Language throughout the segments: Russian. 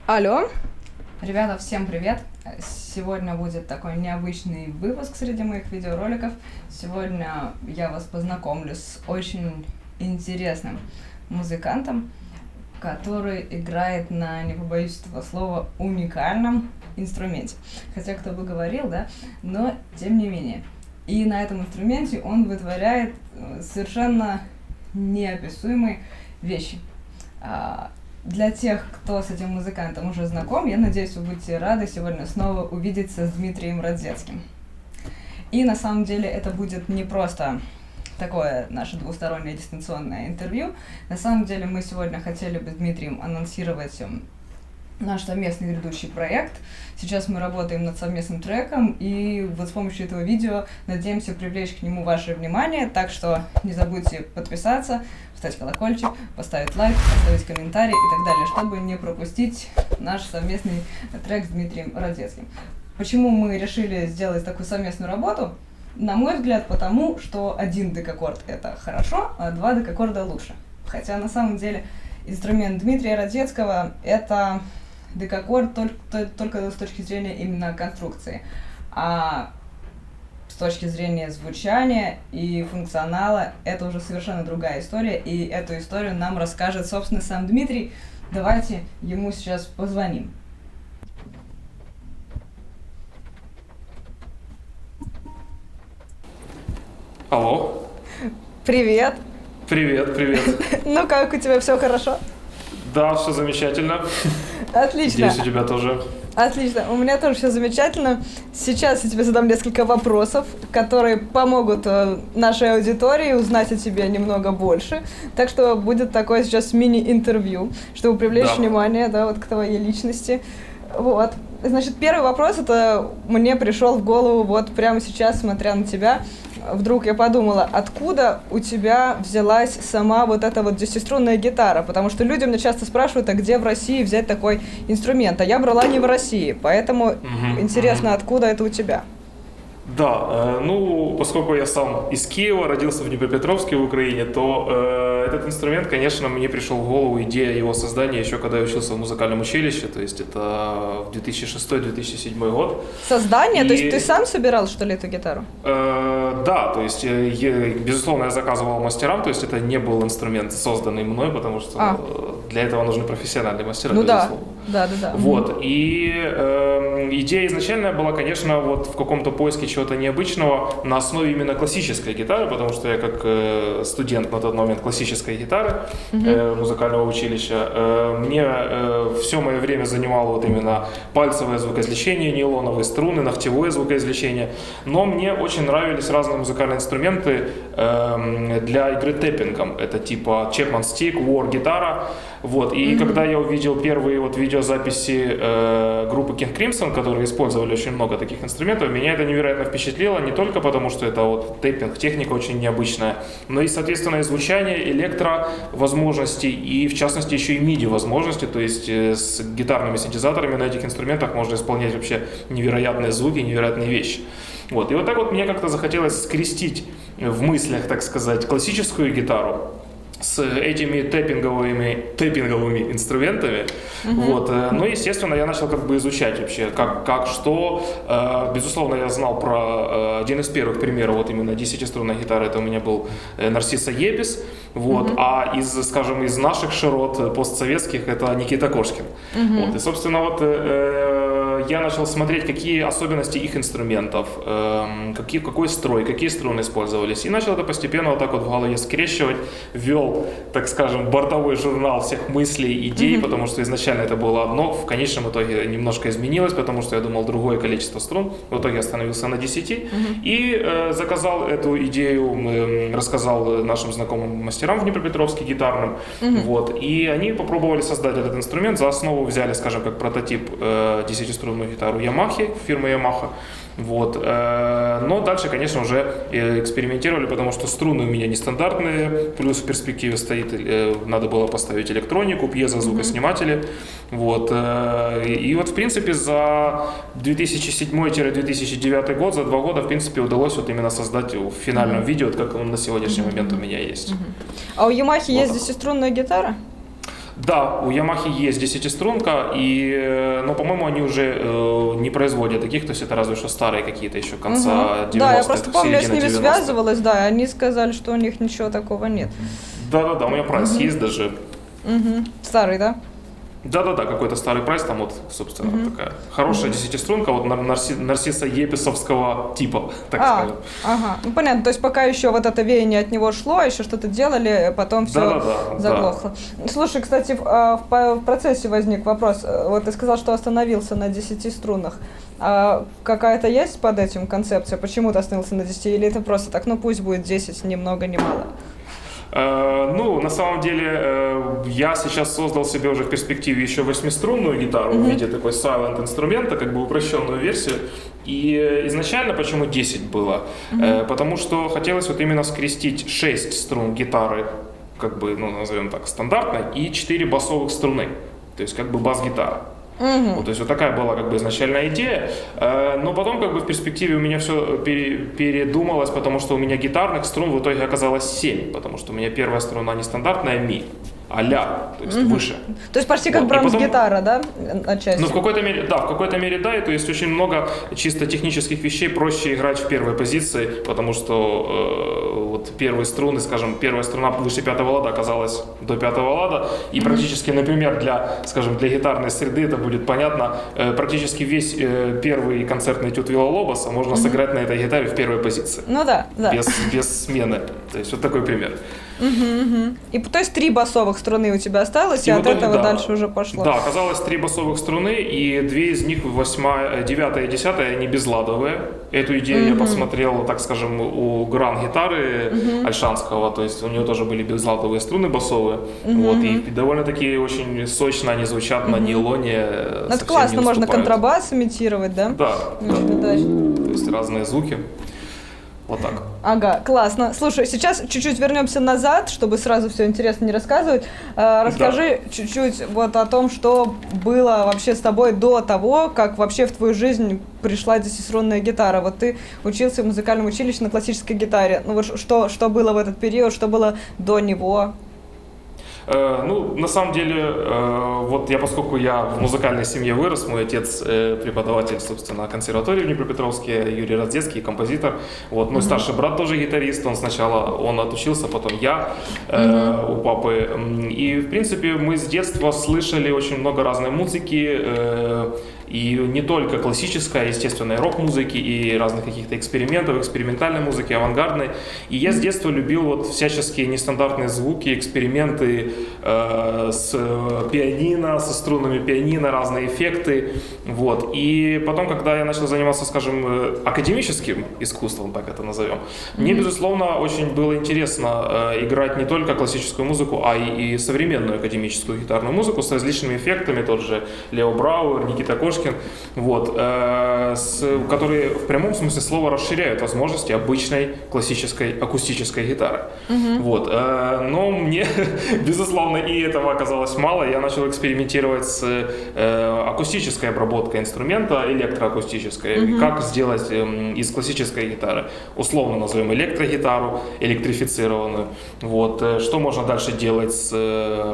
Алло. Ребята, всем привет! Сегодня будет такой необычный выпуск среди моих видеороликов. Сегодня я вас познакомлю с очень интересным музыкантом, который играет на, не побоюсь этого слова, уникальном инструменте. Хотя кто бы говорил, да, но тем не менее. И на этом инструменте он вытворяет совершенно неописуемые вещи. Для тех, кто с этим музыкантом уже знаком, я надеюсь, вы будете рады сегодня снова увидеться с Дмитрием Радзецким. И на самом деле это будет не просто такое наше двустороннее дистанционное интервью. На самом деле мы сегодня хотели бы с Дмитрием анонсировать наш совместный грядущий проект. Сейчас мы работаем над совместным треком, и вот с помощью этого видео надеемся привлечь к нему ваше внимание, так что не забудьте подписаться, поставить колокольчик, поставить лайк, оставить комментарий и так далее, чтобы не пропустить наш совместный трек с Дмитрием Радзецким. Почему мы решили сделать такую совместную работу? На мой взгляд, потому что один декаккорд — это хорошо, а два декаккорда лучше. Хотя на самом деле инструмент Дмитрия Радзецкого — это декаккорд только с точки зрения именно конструкции. А с точки зрения звучания и функционала это уже совершенно другая история, и эту историю нам расскажет, собственно, сам Дмитрий. Давайте ему сейчас позвоним. Алло. Привет. Привет, привет. Ну как, у тебя все хорошо? Да, все замечательно. Отлично. Надеюсь, у тебя тоже. Отлично, у меня тоже все замечательно. Сейчас я тебе задам несколько вопросов, которые помогут нашей аудитории узнать о тебе немного больше. Так что будет такое сейчас мини-интервью, чтобы привлечь внимание, да, вот к твоей личности. Вот. Значит, первый вопрос, это мне пришел в голову вот прямо сейчас, смотря на тебя. Вдруг я подумала, откуда у тебя взялась сама вот эта вот 10-струнная гитара? Потому что люди меня часто спрашивают, а где в России взять такой инструмент? А я брала не в России, поэтому интересно, откуда это у тебя? Да, ну, поскольку я сам из Киева, родился в Днепропетровске в Украине, то этот инструмент, конечно, мне пришел в голову идея его создания еще когда я учился в музыкальном училище, то есть это в 2006-2007 год. Создание? То есть ты сам собирал, что ли, эту гитару? Да, то есть, безусловно, я заказывал мастерам, то есть это не был инструмент, созданный мной, потому что для этого нужны профессиональные мастера, ну, безусловно. Да. Вот, и идея изначальная была, конечно, вот в каком-то поиске чего-то необычного на основе именно классической гитары, потому что я как студент на тот момент классической гитары музыкального училища, мне все мое время занимало вот именно пальцевое звукоизвлечение, нейлоновые струны, ногтевое звукоизвлечение, но мне очень нравились разные музыкальные инструменты для игры тэппингом, это типа Chapman Stick, War гитара, вот, и когда я увидел первые вот видеозаписи группы King Crimson, которые использовали очень много таких инструментов, меня это невероятно впечатлило, не только потому, что это вот тэппинг, техника очень необычная, но и, соответственно, и звучание, электровозможности и, в частности, еще и MIDI возможности, то есть с гитарными синтезаторами на этих инструментах можно исполнять вообще невероятные звуки, невероятные вещи. Вот, и вот так вот мне как-то захотелось скрестить в мыслях, так сказать, классическую гитару с этими тэппинговыми инструментами. Вот. Ну, естественно, я начал как бы изучать вообще, как что. Безусловно, я знал про один из первых примеров вот именно 10-струнной гитары, это у меня был Нарцисса Ебис. Вот. А скажем, из наших широт постсоветских это Никита Кошкин. Вот. И, собственно, вот я начал смотреть, какие особенности их инструментов, какой строй, какие струны использовались. И начал это постепенно вот так вот в голове скрещивать, ввел, так скажем, бортовой журнал всех мыслей, идей, потому что изначально это было одно, в конечном итоге немножко изменилось, потому что я думал другое количество струн, в итоге остановился на 10, и заказал эту идею, рассказал нашим знакомым мастерам в Днепропетровске гитарным, вот, и они попробовали создать этот инструмент, за основу взяли, скажем, как прототип 10-струнную гитару Yamaha, фирмы Yamaha. Вот. Но дальше, конечно, уже экспериментировали, потому что струны у меня нестандартные, плюс в перспективе стоит, надо было поставить электронику, пьезозвукосниматели. Вот. И вот, в принципе, за 2007-2009 год, за 2 года, в принципе, удалось вот именно создать в финальном видео, как он на сегодняшний момент у меня есть. А у Yamaha есть 10-струнная гитара? Да, у Yamaha есть 10-струнка, но, по-моему, они уже не производят таких, то есть это разве что старые какие-то еще конца 90-х, Да, я просто помню, я с ними 90-х. связывалась, да, и они сказали, что у них ничего такого нет. Да-да-да, у меня прайс есть даже. Старый, да? Да-да-да, какой-то старый прайс, там вот, собственно, такая хорошая 10-струнка, вот Нарцисса Еписовского типа, так скажем. Ага, ну понятно, то есть пока еще вот это веяние от него шло, еще что-то делали, потом все заглохло. Да. Слушай, кстати, в процессе возник вопрос, вот ты сказал, что остановился на 10 струнах, а какая-то есть под этим концепция, почему ты остановился на 10, или это просто так, ну пусть будет 10, ни много ни мало? Ну, на самом деле, я сейчас создал себе уже в перспективе еще 8-струнную гитару в виде такой silent инструмента, как бы упрощенную версию. И изначально почему 10 было? Потому что хотелось вот именно скрестить 6 струн гитары, как бы, ну, назовем так, стандартной, и 4 басовых струны, то есть как бы бас-гитара. Вот, то есть вот такая была как бы изначальная идея, но потом как бы в перспективе у меня все передумалось, потому что у меня гитарных струн в итоге оказалось 7, потому что у меня первая струна не стандартная ми, а ля, то есть выше. То есть почти как вот, бронз-гитара, да, отчасти? Ну, в какой-то мере, да, и то есть очень много чисто технических вещей проще играть в первой позиции, потому что вот первые струны, скажем, первая струна выше 5-го лада оказалась до 5-го лада, и практически, например, для гитарной среды это будет понятно, практически весь первый концертный этюд Вилла-Лобоса можно сыграть на этой гитаре в первой позиции. Ну да. Без смены, то есть вот такой пример. И то есть 3 басовых струны у тебя осталось, и от этого дальше уже пошло. Да, оказалось 3 басовых струны, и 2 из них, 9 и 10, они безладовые. Эту идею я посмотрел, так скажем, у гран-гитары Альшанского, то есть у него тоже были безладовые струны басовые, вот, и довольно-таки очень сочно они звучат на нейлоне. Это классно, можно контрабас имитировать, да? Да, то есть разные звуки. Вот так. Ага, классно. Слушай, сейчас чуть-чуть вернемся назад, чтобы сразу все интересно не рассказывать. Расскажи чуть-чуть вот о том, что было вообще с тобой до того, как вообще в твою жизнь пришла 10-струнная гитара. Вот ты учился в музыкальном училище на классической гитаре. Ну вот что было в этот период, что было до него? Ну, на самом деле, вот поскольку я в музыкальной семье вырос, мой отец преподаватель, собственно, консерватории в Днепропетровске, Юрий Раздецкий, композитор, вот, мой старший брат тоже гитарист, он отучился, потом я у папы, и, в принципе, мы с детства слышали очень много разной музыки, и не только классической, естественно, и рок-музыки, и разных каких-то экспериментов, экспериментальной музыки, авангардной. И я с детства любил вот всяческие нестандартные звуки, эксперименты с пианино, со струнами пианино, разные эффекты. Вот. И потом, когда я начал заниматься, скажем, академическим искусством, так это назовем, мне, безусловно, очень было интересно играть не только классическую музыку, а и современную академическую гитарную музыку с различными эффектами, тот же Лео Брауэр, Никита Кошкин, вот, которые в прямом смысле слова расширяют возможности обычной классической акустической гитары. Вот, но мне, безусловно, и этого оказалось мало. Я начал экспериментировать с акустической обработкой инструмента, электроакустической. Как сделать из классической гитары, условно назовем электрогитару, электрифицированную. Вот, что можно дальше делать с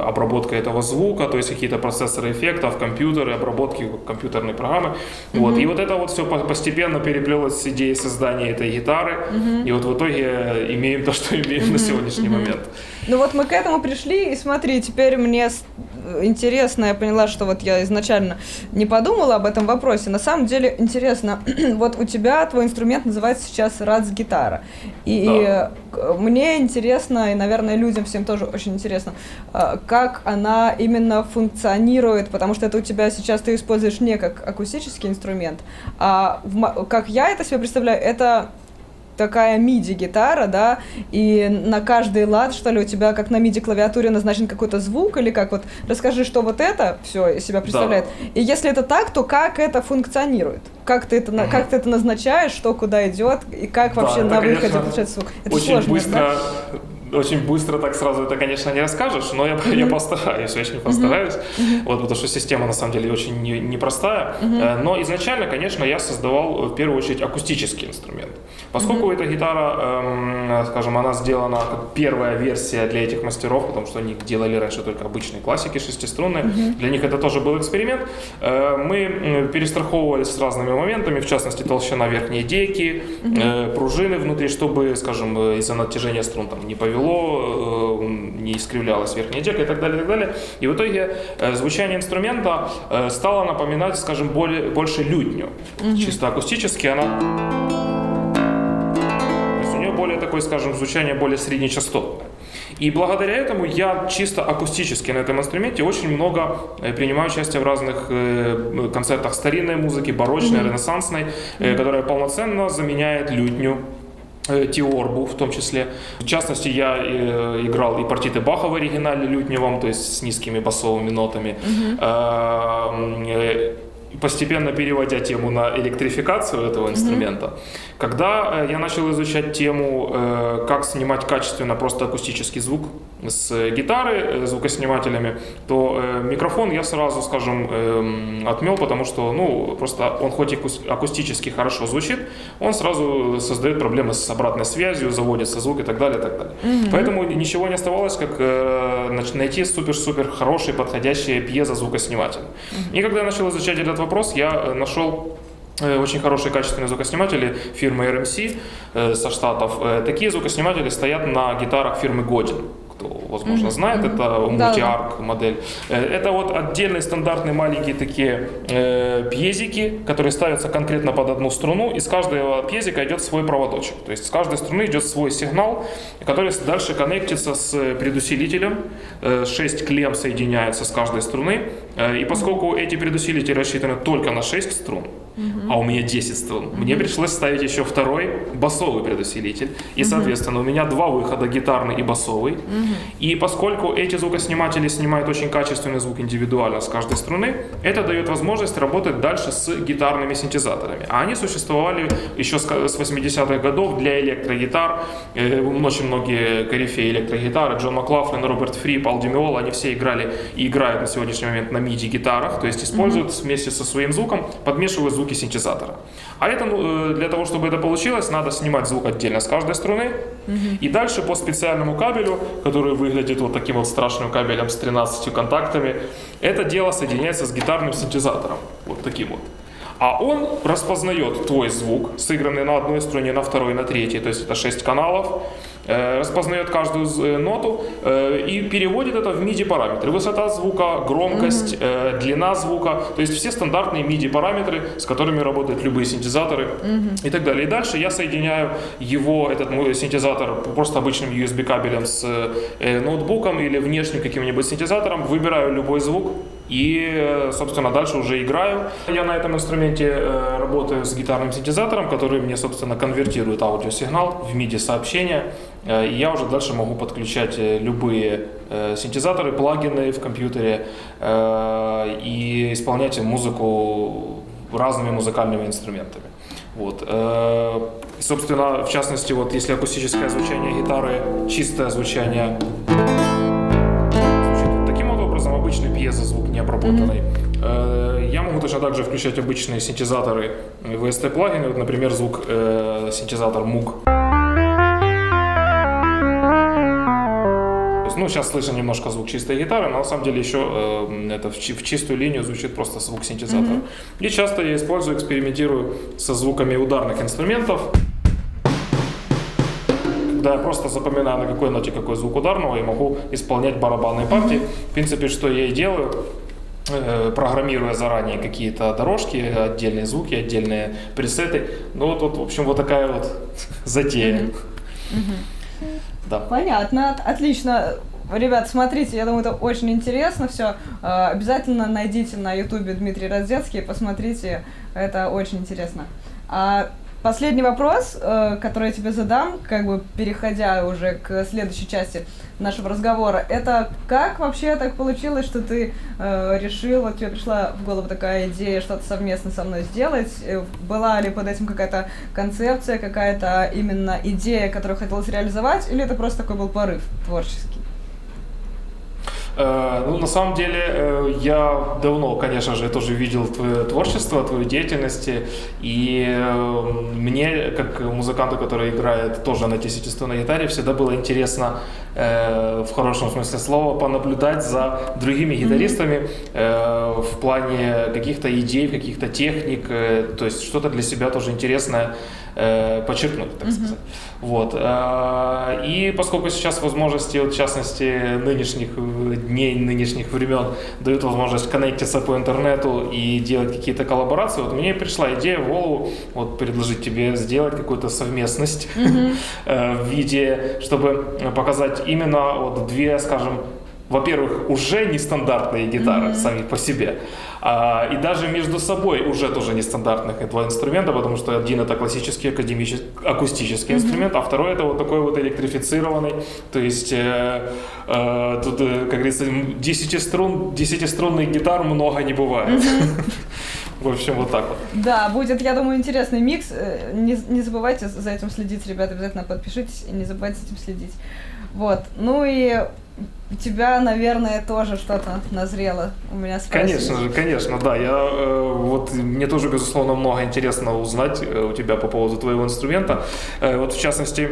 обработкой этого звука, то есть какие-то процессоры эффектов, компьютеры, обработки компьютерной программы. Вот. И вот это вот все постепенно переплелось с идеей создания этой гитары. И вот в итоге имеем то, что имеем на сегодняшний момент. Ну вот мы к этому пришли, и смотри, теперь мне интересно, я поняла, что вот я изначально не подумала об этом вопросе. На самом деле интересно, вот у тебя твой инструмент называется сейчас ратс-гитара. И мне интересно, и, наверное, людям всем тоже очень интересно, как она именно функционирует, потому что это у тебя сейчас ты используешь не как акустический инструмент, а как я это себе представляю, это такая MIDI-гитара, да, и на каждый лад, что ли, у тебя как на MIDI-клавиатуре назначен какой-то звук, или как вот, расскажи, что вот это все из себя представляет. Да. И если это так, то как это функционирует? Как ты это назначаешь, что куда идет, и как вообще на выходе получается звук? Это очень сложно, быстро. да? очень быстро так сразу это, конечно, не расскажешь, но я постараюсь, очень постараюсь, вот, потому что система, на самом деле, очень непростая. Но изначально, конечно, я создавал, в первую очередь, акустический инструмент. Поскольку эта гитара, скажем, она сделана как первая версия для этих мастеров, потому что они делали раньше только обычные классики шестиструнные, для них это тоже был эксперимент, мы перестраховывались с разными моментами, в частности, толщина верхней деки, пружины внутри, чтобы, скажем, из-за натяжения струн там не повело, не искривлялась верхняя дека и так далее, и так далее. И в итоге звучание инструмента стало напоминать, скажем, больше лютню. Чисто акустически она... То есть у нее более такое, скажем, звучание более среднечастотное. И благодаря этому я чисто акустически на этом инструменте очень много принимаю участие в разных концертах старинной музыки, барочной, ренессансной, которая полноценно заменяет лютню, теорбу в том числе. В частности, я играл и партиты Баха в оригинале лютневом, то есть с низкими басовыми нотами. Постепенно переводя тему на электрификацию этого инструмента. Когда я начал изучать тему, как снимать качественно просто акустический звук с гитары звукоснимателями, то микрофон я сразу, скажем, отмел, потому что, ну, просто он хоть и акустически хорошо звучит, он сразу создает проблемы с обратной связью, заводится звук и так далее, и так далее. Поэтому ничего не оставалось, как найти супер-супер хороший, подходящий пьезозвукосниматель. И когда я начал изучать этот вопрос, я нашел очень хорошие качественные звукосниматели фирмы RMC со Штатов. Такие звукосниматели стоят на гитарах фирмы Godin. Кто, возможно, знает, это мультиарк модель. Это вот отдельные стандартные маленькие такие пьезики, которые ставятся конкретно под одну струну, и с каждого пьезика идет свой проводочек. То есть с каждой струны идет свой сигнал, который дальше коннектится с предусилителем. 6 клемм соединяются с каждой струны. И поскольку эти предусилители рассчитаны только на 6 струн, а у меня 10 струн, мне пришлось ставить еще второй басовый предусилитель. И, соответственно, у меня 2 выхода, гитарный и басовый. И поскольку эти звукосниматели снимают очень качественный звук индивидуально с каждой струны, это дает возможность работать дальше с гитарными синтезаторами. А они существовали еще с 80-х годов для электрогитар. Очень многие корифеи электрогитары, Джон Маклафлин, Роберт Фри, Пол Демиола, они все играли и играют на сегодняшний момент на MIDI-гитарах, то есть используют вместе со своим звуком, подмешивают звуки синтезатора. А это, для того, чтобы это получилось, надо снимать звук отдельно с каждой струны, и дальше по специальному кабелю, который выглядит вот таким вот страшным кабелем с 13 контактами, это дело соединяется с гитарным синтезатором, вот таким вот. А он распознает твой звук, сыгранный на одной струне, на второй, на третьей, то есть это 6 каналов, распознает каждую ноту и переводит это в MIDI-параметры. Высота звука, громкость, длина звука, то есть все стандартные MIDI-параметры, с которыми работают любые синтезаторы и так далее. И дальше я соединяю этот мой синтезатор просто обычным USB-кабелем с ноутбуком или внешним каким-нибудь синтезатором, выбираю любой звук и, собственно, дальше уже играю. Я на этом инструменте работаю с гитарным синтезатором, который мне, собственно, конвертирует аудиосигнал в MIDI-сообщение. И я уже дальше могу подключать любые синтезаторы, плагины в компьютере и исполнять музыку разными музыкальными инструментами. Вот. И, собственно, в частности, вот если акустическое звучание гитары, чистое звучание звучит таким вот образом, обычный пьезозвук необработанный. Я могу точно так же включать обычные синтезаторы VST-плагины, вот, например, звук синтезатор Moog. Ну, сейчас слышно немножко звук чистой гитары, но на самом деле еще это в чистую линию звучит просто звук синтезатора. И часто я использую, экспериментирую со звуками ударных инструментов. Когда я просто запоминаю, на какой ноте какой звук ударного, и могу исполнять барабанные партии. В принципе, что я и делаю, программируя заранее какие-то дорожки, отдельные звуки, отдельные пресеты. Ну, вот, в общем, вот такая вот затея. Да. Понятно, отлично. Ребят, смотрите, я думаю, это очень интересно все. Обязательно найдите на ютубе Дмитрий Раздецкий, посмотрите, это очень интересно. последний вопрос, который я тебе задам, как бы переходя уже к следующей части нашего разговора, это как вообще так получилось, что ты решил, вот тебе пришла в голову такая идея что-то совместно со мной сделать? Была ли под этим какая-то концепция, какая-то именно идея, которую хотелось реализовать, или это просто такой был порыв творческий? Ну, на самом деле, я давно, конечно же, тоже видел твое творчество, твою деятельность, и мне, как музыканту, который играет тоже на 10-струнной гитаре, всегда было интересно, в хорошем смысле слова, понаблюдать за другими гитаристами в плане каких-то идей, каких-то техник, то есть что-то для себя тоже интересное подчеркнуть, так сказать. Вот. И поскольку сейчас возможности, вот, в частности, нынешних дней, нынешних времен дают возможность коннектиться по интернету и делать какие-то коллаборации, вот мне и пришла идея в голову вот, предложить тебе сделать какую-то совместность в виде, чтобы показать именно вот две, скажем, во-первых, уже нестандартные гитары сами по себе, и даже между собой уже тоже нестандартных два инструмента, потому что один это классический акустический инструмент, а второй это вот такой вот электрифицированный, то есть тут, как говорится, 10-струнных гитар много не бывает. В общем, вот так вот. Да, будет, я думаю, интересный микс. Не забывайте за этим следить, ребята, обязательно подпишитесь и не забывайте за этим следить. Вот, ну и у тебя, наверное, тоже что-то назрело у меня спросить. Конечно, да. Вот мне тоже, безусловно, много интересно узнать у тебя по поводу твоего инструмента. Вот в частности,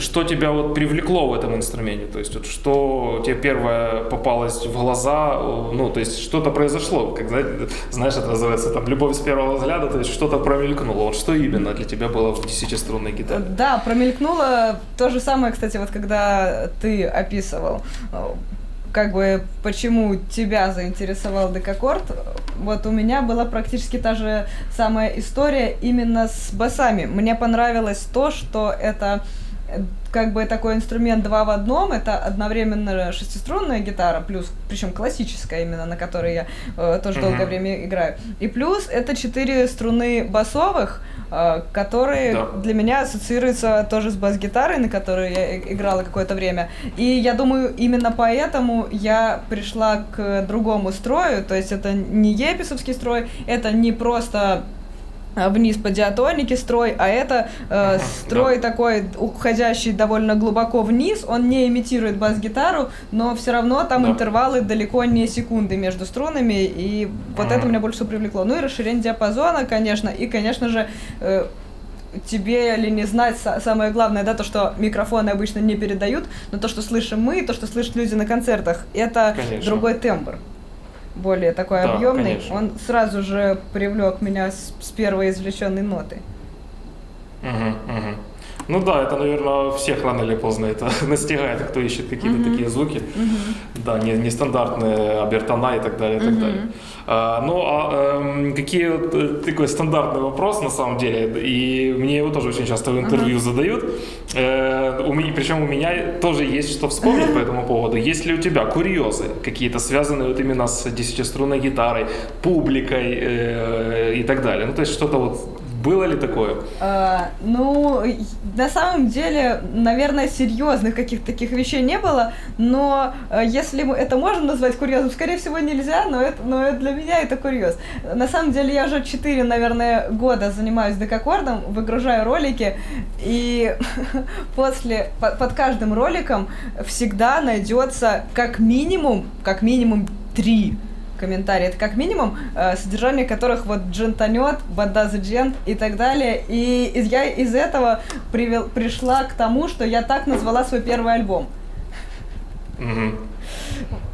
что тебя вот привлекло в этом инструменте? То есть вот что тебе первое попалось в глаза, ну, то есть что-то произошло, как, знаешь, это называется там любовь с первого взгляда, то есть что-то промелькнуло. Вот что именно для тебя было в 10-струнной гитаре? Да, промелькнуло то же самое, кстати, вот когда ты описывал, как бы, почему тебя заинтересовал декаккорд, вот у меня была практически та же самая история именно с басами. Мне понравилось то, что это как бы такой инструмент два в одном, это одновременно шестиструнная гитара, плюс, причем классическая именно, на которой я тоже долгое время играю, и плюс это 4 струны басовых, которые для меня ассоциируются тоже с бас-гитарой, на которой я играла какое-то время. И я думаю, именно поэтому я пришла к другому строю, то есть это не еписовский строй, это не просто вниз по диатонике строй, а это строй такой, уходящий довольно глубоко вниз, он не имитирует бас-гитару, но все равно там интервалы далеко не секунды между струнами, и вот это меня больше всего привлекло. Ну и расширение диапазона, конечно, и, конечно же, тебе ли не знать, самое главное, да, то, что микрофоны обычно не передают, но то, что слышим мы, то, что слышат люди на концертах, это другой тембр. Более такой объемный, конечно. Он сразу же привлек меня с первой извлеченной ноты. Ну да, это, наверное, всех рано или поздно это настигает, кто ищет какие-то такие звуки. Да, нестандартные обертона и так далее, и так далее. Какие такой стандартный вопрос на самом деле, и мне его тоже очень часто в интервью задают. Причем у меня тоже есть что вспомнить по этому поводу. Есть ли у тебя курьезы какие-то, связанные вот именно с 10-струнной гитарой, публикой и так далее? Ну, то есть что-то вот. Было ли такое? На самом деле, наверное, серьезных каких-то таких вещей не было, но если это можно назвать курьезом, скорее всего, нельзя, но для меня это курьез. На самом деле, я уже 4, наверное, года занимаюсь декаккордом, выгружаю ролики, и под каждым роликом всегда найдется как минимум 3 комментарии. Это как минимум, содержание которых вот джентанет, бада the gent и так далее. И я из этого пришла к тому, что я так назвала свой первый альбом.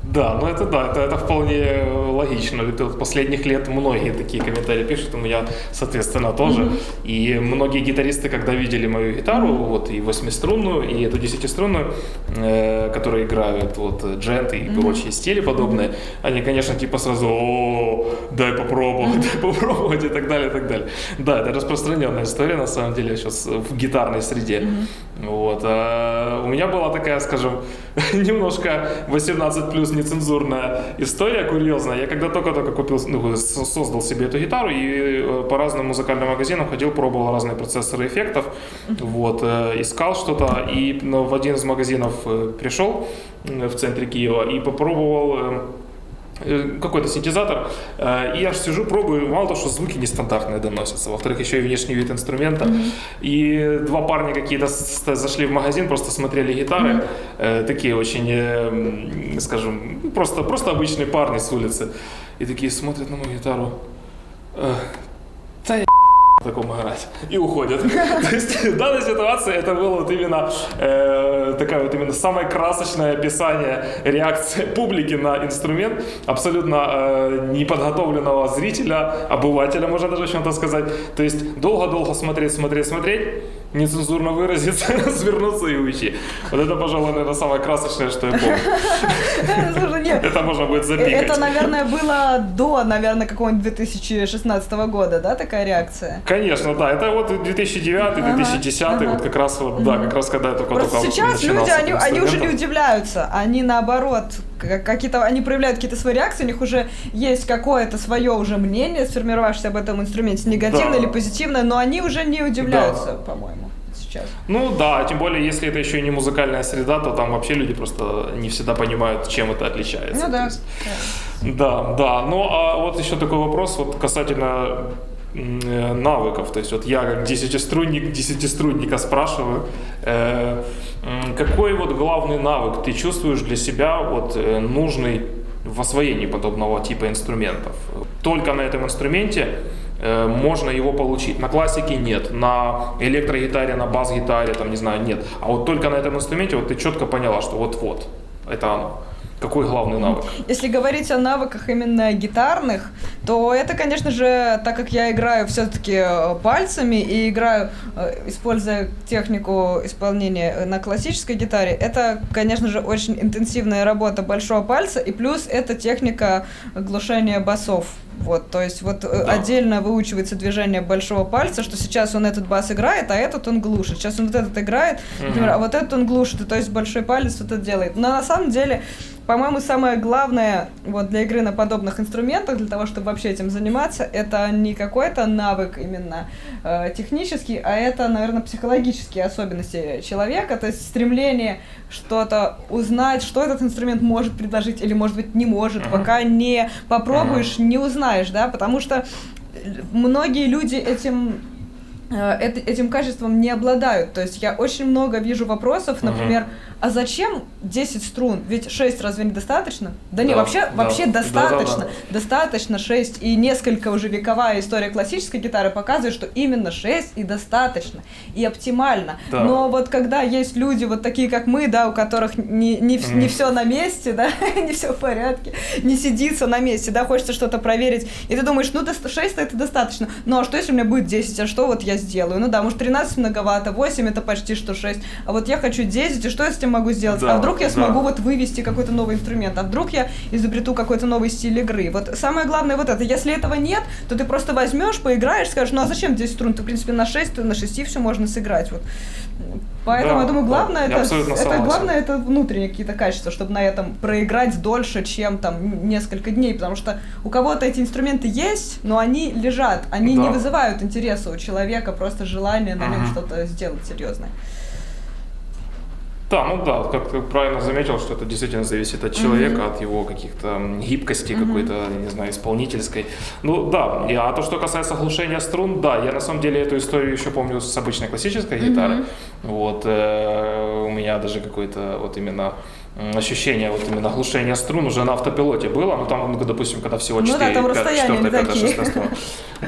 Да, это вполне логично. Ведь последних лет многие такие комментарии пишут, у меня, соответственно, тоже. И многие гитаристы, когда видели мою гитару, вот и 8-струнную, и эту 10-струнную, которые играют вот джент и прочие стили подобные, они, конечно, типа сразу: «О, дай попробовать» и так далее, и так далее. Да, это распространенная история, на самом деле, сейчас в гитарной среде. Вот. У меня была такая, скажем, немножко 18+ нецензурная история курьезная. Я когда только купил, создал себе эту гитару и по разным музыкальным магазинам ходил, пробовал разные процессоры эффектов, вот, искал что-то, и в один из магазинов пришел в центре Киева и попробовал какой-то синтезатор, и я сижу, пробую, мало того, что звуки нестандартные доносятся, во-вторых, еще и внешний вид инструмента, и два парня какие-то зашли в магазин, просто смотрели гитары, такие очень, скажем, просто обычные парни с улицы, и такие смотрят на мою гитару, такому играть, и уходят. То есть в данной ситуации это было вот именно такая вот именно самое красочное описание реакции публики на инструмент, абсолютно неподготовленного зрителя, обывателя, можно даже чем-то сказать. То есть долго-долго смотреть, нецензурно выразиться, развернуться и уйти. Вот это, пожалуй, наверное, самое красочное, что я помню. Это можно будет запикать. Это, наверное, было до, наверное, какого-нибудь 2016 года, да, такая реакция? Конечно, да. Это вот 2009-2010, вот как раз вот, да, как раз когда я только сейчас люди, они уже не удивляются, они наоборот, они проявляют какие-то свои реакции, у них уже есть какое-то свое уже мнение, сформировавшееся об этом инструменте, негативное или позитивное, но они уже не удивляются, по-моему. Сейчас. Ну да, тем более, если это еще и не музыкальная среда, то там вообще люди просто не всегда понимают, чем это отличается. Ну да. Да. Ну а вот еще такой вопрос вот касательно навыков. То есть вот я как десятиструнника спрашиваю, какой вот главный навык ты чувствуешь для себя вот нужный в освоении подобного типа инструментов? Только на этом инструменте можно его получить. На классике нет, на электрогитаре, на бас-гитаре, там, не знаю, нет. А вот только на этом инструменте вот ты четко поняла, что вот, это оно. Какой главный навык? Если говорить о навыках именно гитарных, то это, конечно же, так как я играю все-таки пальцами и играю, используя технику исполнения на классической гитаре, это, конечно же, очень интенсивная работа большого пальца, и плюс это техника глушения басов. Вот, то есть вот отдельно выучивается движение большого пальца, что сейчас он этот бас играет, а этот он глушит. Сейчас он вот этот играет, например, а вот этот он глушит, и то есть большой палец вот это делает. Но на самом деле, по-моему, самое главное вот для игры на подобных инструментах, для того, чтобы вообще этим заниматься, это не какой-то навык именно технический, а это, наверное, психологические особенности человека, то есть стремление что-то узнать, что этот инструмент может предложить или, может быть, не может, пока не попробуешь, не узнаешь, да, потому что многие люди этим качеством не обладают. То есть я очень много вижу вопросов, например, а зачем 10 струн? Ведь 6 разве недостаточно? Да не, вообще достаточно. Да. Достаточно 6. И несколько уже вековая история классической гитары показывает, что именно 6 и достаточно, и оптимально. Да. Но вот когда есть люди вот такие, как мы, да, у которых не все на месте, да, не все в порядке, не сидится на месте, да, хочется что-то проверить, и ты думаешь, 6 это достаточно. Ну а что, если у меня будет 10? А что вот я сделаю? Ну да, может 13 многовато, 8 это почти что 6, а вот я хочу 10, и что я с этим могу сделать? Да, а вдруг я смогу вот вывести какой-то новый инструмент, а вдруг я изобрету какой-то новый стиль игры? Вот самое главное вот это. Если этого нет, то ты просто возьмешь, поиграешь, скажешь, ну а зачем 10 струн? Ты, в принципе, на 6, то на 6 все можно сыграть. Вот. Поэтому я думаю, главное это внутренние какие-то качества, чтобы на этом проиграть дольше, чем там несколько дней, потому что у кого-то эти инструменты есть, но они лежат, они не вызывают интереса у человека, просто желание на нем что-то сделать серьезное. Да, ну да, как ты правильно заметил, что это действительно зависит от человека, от его каких-то гибкости какой-то, не знаю, исполнительской. Ну да, а то, что касается глушения струн, да, я на самом деле эту историю еще помню с обычной классической гитары. Вот, у меня даже какое-то вот именно ощущение вот именно глушения струн уже на автопилоте было, ну там, допустим, когда всего 4, 5, 5, 6 струн.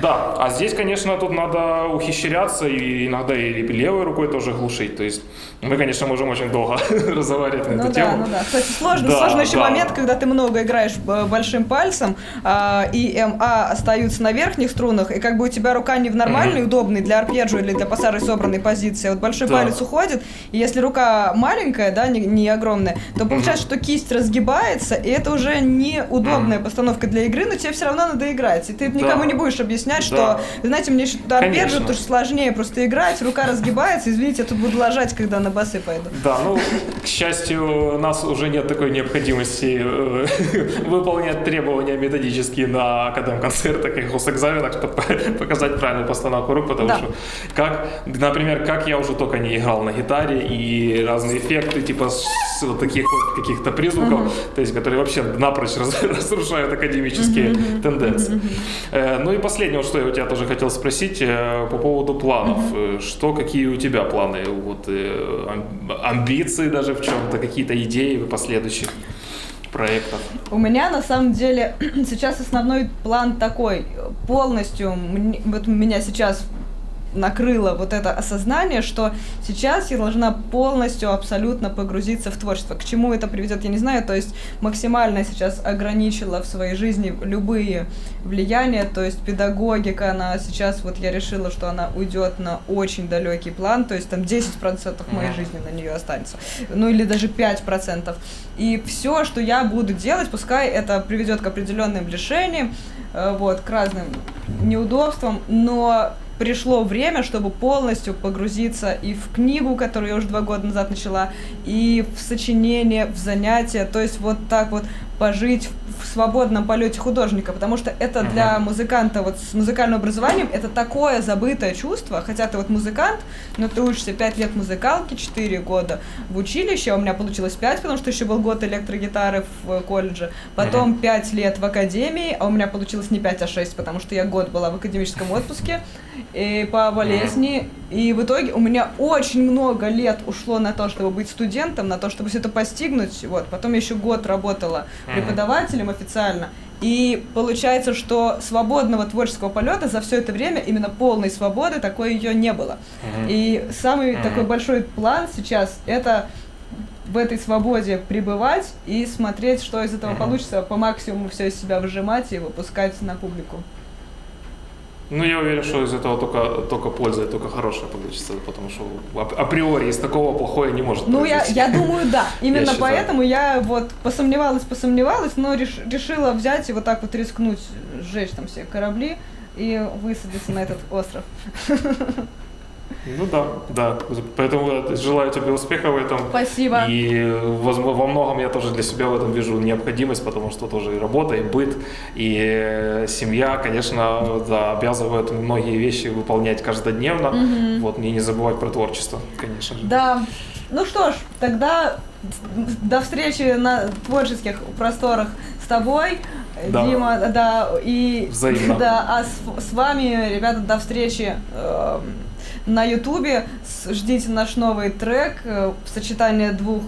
Да, а здесь, конечно, тут надо ухищряться и иногда и левой рукой тоже глушить, то есть мы, конечно, можем очень долго разговаривать на эту тему. Ну да. Кстати, сложный еще момент, когда ты много играешь большим пальцем, и МА остаются на верхних струнах, и как бы у тебя рука не в нормальной, удобной для арпеджио или для пассажей собранной позиции, а вот большой палец уходит, и если рука маленькая, да, не огромная, то получается, что кисть разгибается, и это уже неудобная постановка для игры, но тебе все равно надо играть. И ты никому не будешь объяснять, что, знаете, мне что-то арпеджио, потому что сложнее просто играть, рука разгибается, извините, я тут буду ложать, когда на басы пойду. Да, ну, к счастью, у нас уже нет такой необходимости выполнять требования методические на академ-концертах и госэкзаменах, чтобы показать правильную постановку рук, потому что, например, как я уже только не играл на гитаре, и разные эффекты, типа вот таких вот каких-то призвуков, то есть, которые вообще напрочь разрушают академические тенденции. Ну и последнее, что я у тебя тоже хотел спросить, по поводу планов. Какие у тебя планы? Вот, амбиции даже в чем-то, какие-то идеи последующих проектов? У меня на самом деле сейчас основной план такой, полностью, вот меня сейчас накрыло вот это осознание, что сейчас я должна полностью, абсолютно погрузиться в творчество. К чему это приведет, я не знаю, то есть максимально сейчас ограничила в своей жизни любые влияния, то есть педагогика, она сейчас, вот я решила, что она уйдет на очень далекий план, то есть там 10% моей жизни на нее останется, ну или даже 5%. И все, что я буду делать, пускай это приведет к определенным лишениям, вот, к разным неудобствам, но пришло время, чтобы полностью погрузиться и в книгу, которую я уже 2 года назад начала, и в сочинение, в занятия, то есть вот так вот пожить в свободном полете художника, потому что это для музыканта вот с музыкальным образованием это такое забытое чувство, хотя ты вот музыкант, но ты учишься 5 лет музыкалки, 4 года в училище, у меня получилось 5, потому что еще был год электрогитары в колледже, потом 5 лет в академии, а у меня получилось не 5, а 6, потому что я год была в академическом отпуске и по болезни, и в итоге у меня очень много лет ушло на то, чтобы быть студентом, на то, чтобы все это постигнуть, вот, потом я еще год работала преподавателем официально, и получается, что свободного творческого полета за все это время, именно полной свободы, такой ее не было. И самый такой большой план сейчас, это в этой свободе пребывать и смотреть, что из этого получится, по максимуму все из себя выжимать и выпускать на публику. Ну, я уверен, что из этого только польза, только хорошая получится, потому что априори из такого плохое не может произойти. Ну, я думаю, да. Именно поэтому я вот посомневалась, но решила взять и вот так вот рискнуть, сжечь там все корабли и высадиться на этот остров. Ну да. Поэтому желаю тебе успеха в этом. Спасибо. И во многом я тоже для себя в этом вижу необходимость, потому что тоже и работа, и быт, и семья, конечно, да, обязывают многие вещи выполнять каждодневно. Вот, и не забывать про творчество, конечно же. Да. Ну что ж, тогда до встречи на творческих просторах с тобой, да. Дима, да, и взаимно. Да, а с вами, ребята, до встречи на Ютубе. Ждите наш новый трек, сочетание 2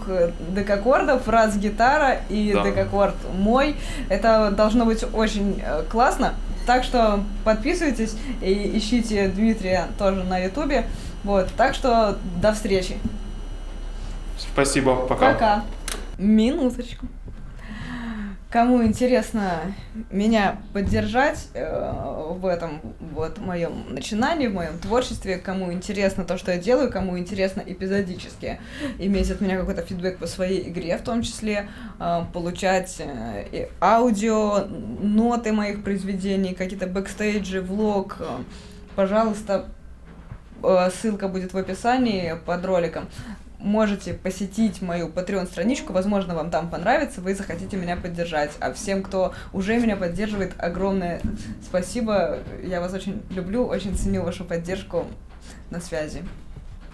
декаккордов, раз гитара и декаккорд мой. Это должно быть очень классно. Так что подписывайтесь и ищите Дмитрия тоже на Ютубе. Вот, так что до встречи. Спасибо, пока. Пока. Минуточку. Кому интересно меня поддержать в этом вот моем начинании, в моем творчестве, кому интересно то, что я делаю, кому интересно эпизодически иметь от меня какой-то фидбэк по своей игре, в том числе получать аудио, ноты моих произведений, какие-то бэкстейджи, влог, пожалуйста, ссылка будет в описании под роликом. Можете посетить мою Patreon-страничку, возможно, вам там понравится, вы захотите меня поддержать. А всем, кто уже меня поддерживает, огромное спасибо. Я вас очень люблю, очень ценю вашу поддержку. На связи.